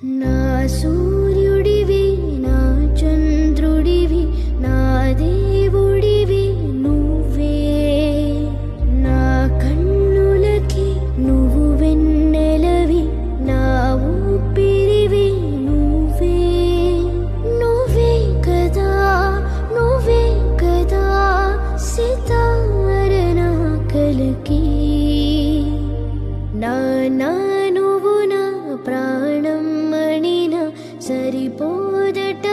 నా సూర్యుడివి నా చంద్రుడివి నా దేవుడివి నువ్వే నా కన్నులకి నువ్వు వెన్నెలవి నా ఊపిరివి నువ్వే నువ్వే కదా నువ్వే కదా సితార నా కలకి నా నువ్వు నా ప్రాణం మణిన సరిపోదట